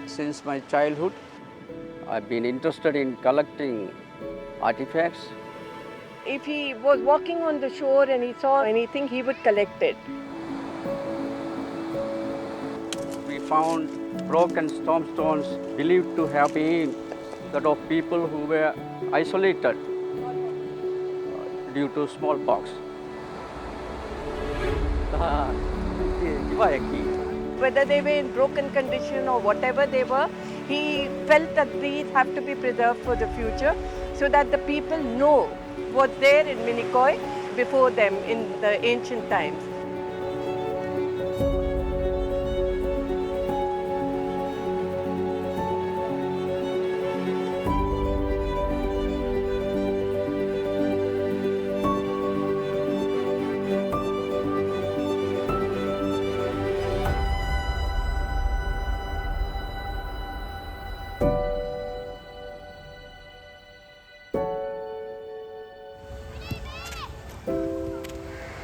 Since my childhood, I've been interested in collecting artifacts. If he was walking on the shore and he saw anything, he would collect it. We found broken tombstones believed to have been that of people who were isolated due to smallpox. Whether they were in broken condition or whatever they were, he felt that these have to be preserved for the future so that the people know what's there in Minicoy before them in the ancient times.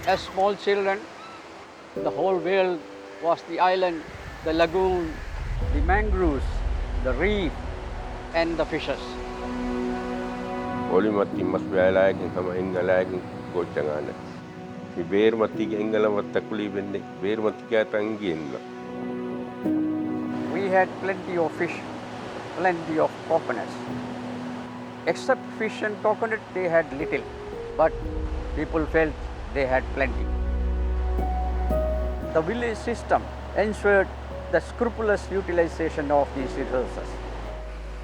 As small children, the whole world was the island, the lagoon, the mangroves, the reef, and the fishes. Oli matti mas bialakin sama ingalakin gochangana. Mi beer matti ingala matta kuli bende beer matti kya tangienna. We had plenty of fish, plenty of coconuts. Except fish and coconut, they had little, but people felt they had plenty. The village system ensured the scrupulous utilization of these resources.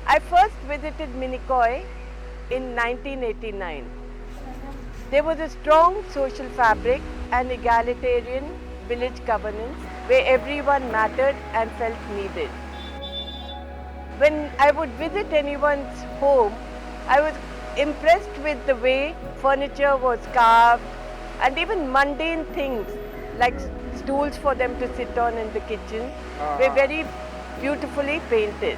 I first visited Minicoy in 1989. There was a strong social fabric and egalitarian village governance where everyone mattered and felt needed. When I would visit anyone's home, I was impressed with the way furniture was carved and even mundane things like stools for them to sit on in the kitchen were very beautifully painted.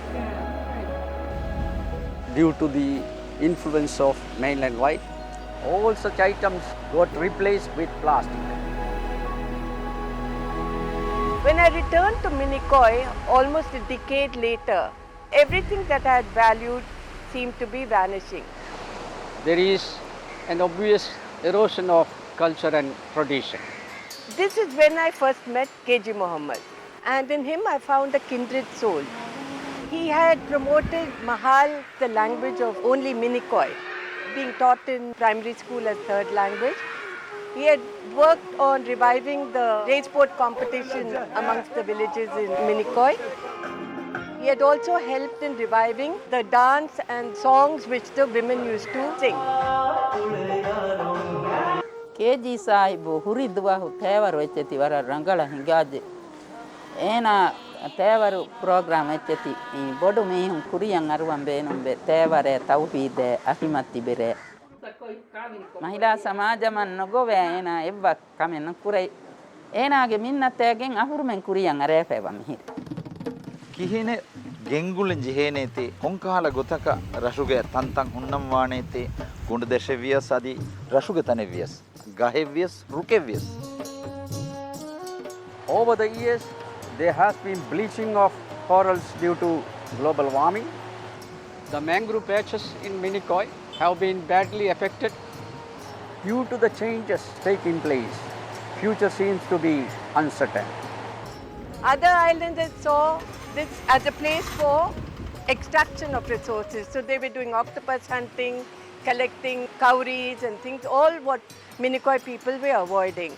Due to the influence of mainland white, all such items got replaced with plastic. When I returned to Minicoy almost a decade later, everything that I had valued seemed to be vanishing. There is an obvious erosion of culture and tradition. This is when I first met K G Mohammed, and in him I found a kindred soul. He had promoted Mahal, the language of only Minicoy, being taught in primary school as third language. He had worked on reviving the race sport competition amongst the villages in Minicoy. He had also helped in reviving the dance and songs which the women used to sing. KG sahibu huridwahu tevaru echeti vara rangala hingaje ena tevaru program echeti bodu mehun kuriyan aruwan beenumbe tevare tawhide ahimatti bere mahila samajaman nogove ena evva kamen kurai enage minnategen ahurmen kuriyan arefewa mihir kihine ගෙංගුලෙන් ජිහේනේතේ කොංකාල ගොතක රසුගේ තන්තන් හුන්නම් වානේතේ ගුණ දෙශවියස් আদি රසුගේ තනෙවියස් ගහෙවියස් රුකෙවියස්. Over the years, there has been bleaching of corals due to global warming. The mangrove patches in Minicoy have been badly affected due to the changes taking place. Future seems to be uncertain. Other islands that saw this as a place for extraction of resources. So they were doing octopus hunting, collecting cowries and things, all what Minicoy people were avoiding.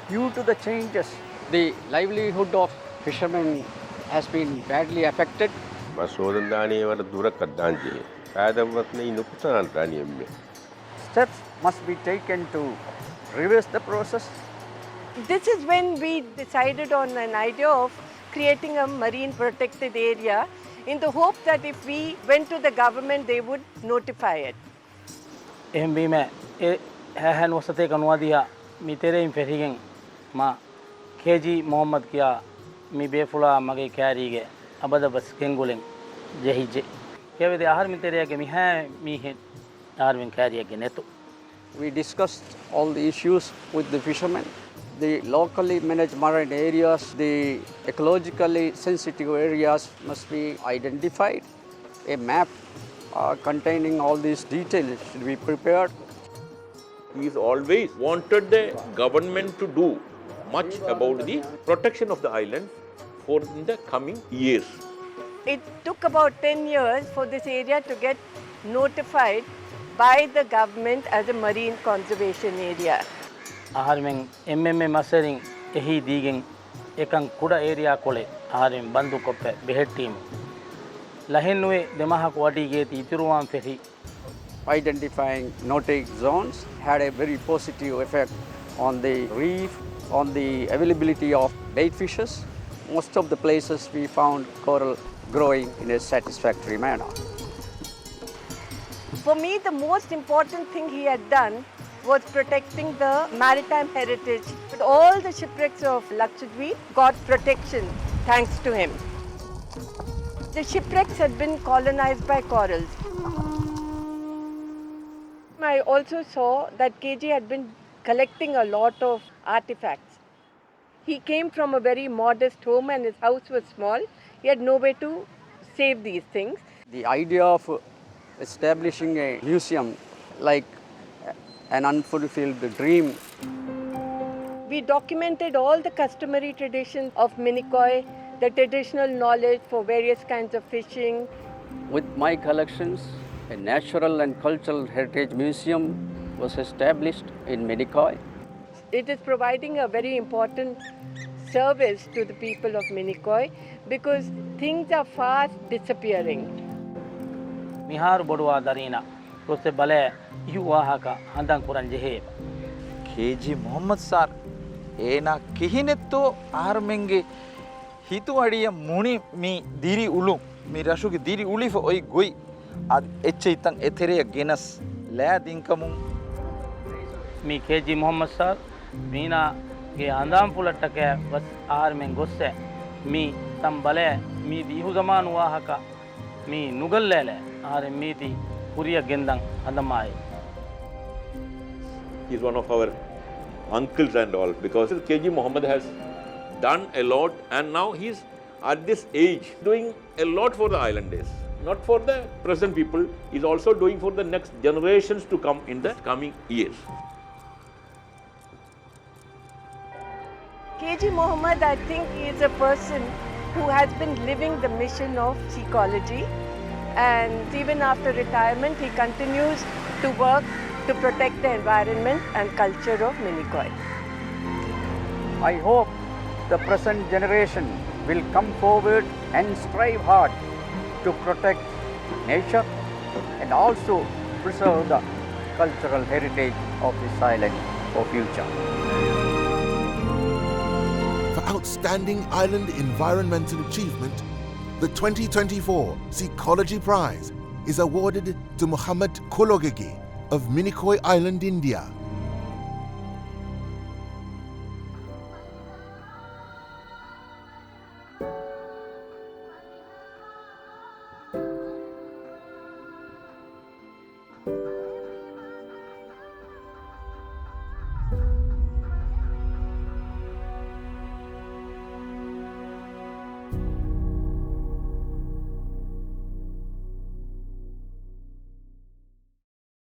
Due to the changes, the livelihood of fishermen has been badly affected. Masodandani var durakaddanji. Adamvatne inukutanantani emme. Steps must be taken to reverse the process. This is when we decided on an idea of creating a marine protected area in the hope that if we went to the government, they would notify it. එම්බීම හැහැන් වසතේ කනුවාදියා මිතෙරෙයින් ෆෙරිගෙන් මා KG Muhammad කියා මි බේෆුලා මගේ කෑරීගේ අබදබස් කෙංගුලෙන් ජෙහිජෙ කේවේද ආහාර මිතෙරයගේ මිහැ මීහෙ ආහාරෙන් කෑරියගේ නෙතු. We discussed all the issues with the fishermen. the locally managed marine areas, the ecologically sensitive areas must be identified. A map containing all these details should be prepared. He's always wanted the government to do much about the protection of the island for the coming years. It took about 10 years for this area to get notified by the government as a marine conservation area. ආහාරයෙන් එම්එම්ඒ මසරින් එහි දීගෙන් එකන් කුඩ area කොලේ ආහාරයෙන් බන්දු කොප්ප බෙහෙට්ටීම ලහෙන්නුවේ දෙමහක වඩීගේ ඉතිරුවාන් ferry. Identifying no-take zones had a very positive effect on the reef, on the availability of bait fishes. Most of the places we found coral growing in a satisfactory manner. For me, the most important thing he had done was protecting the maritime heritage. All the shipwrecks of Lakshadweep got protection thanks to him. The shipwrecks had been colonized by corals. I also saw that KG had been collecting a lot of artifacts. He came from a very modest home and his house was small. He had no way to save these things. The idea of establishing a museum like an unfulfilled dream. We documented all the customary traditions of Minicoy, the traditional knowledge for various kinds of fishing. With my collections, a natural and cultural heritage museum was established in Minicoy. It is providing a very important service to the people of Minicoy because things are fast disappearing. මිහාරු බොඩුවා දරීනා රොස්සේ බලය ඉහුවාහක හන්දන් කුරන් ජෙහේ. KG Mohammed sir ඒනා කිහිනෙත්තෝ ආර්මෙන්ගේ හිතු අඩිය මුණි මී දිරි උළු මී රශුගේ දිරි උලිෆ ඔයි ගොයි අද එච්ච ඉතන් එතෙරේ ගෙනස් ලෑ දින්කමුන් මේ KG Mohammed sir මීනාගේ අඳාම් පුලට්ටකෑ වස් ආර්මෙන් ගොස්සේ මී තම් බලය මී දීහු සමාන වාහක මී නුගල්ලෑලෑ ආරෙන් මීති පුරිය ගෙන්දන් හඳමායි. He's one of our uncles and all because K G Mohammed has done a lot and now he's at this age doing a lot for the islanders. Not for the present people, he's also doing for the next generations to come in the coming years. KG Mohammed, I think, is a person who has been living the mission of ecology, and even after retirement he continues to work to protect the environment and culture of Minicoy. I hope the present generation will come forward and strive hard to protect nature and also preserve the cultural heritage of this island for future. For outstanding island environmental achievement, the 2024 Ecology Prize is awarded to Mohammed Kologegi of Minicoy Island, India.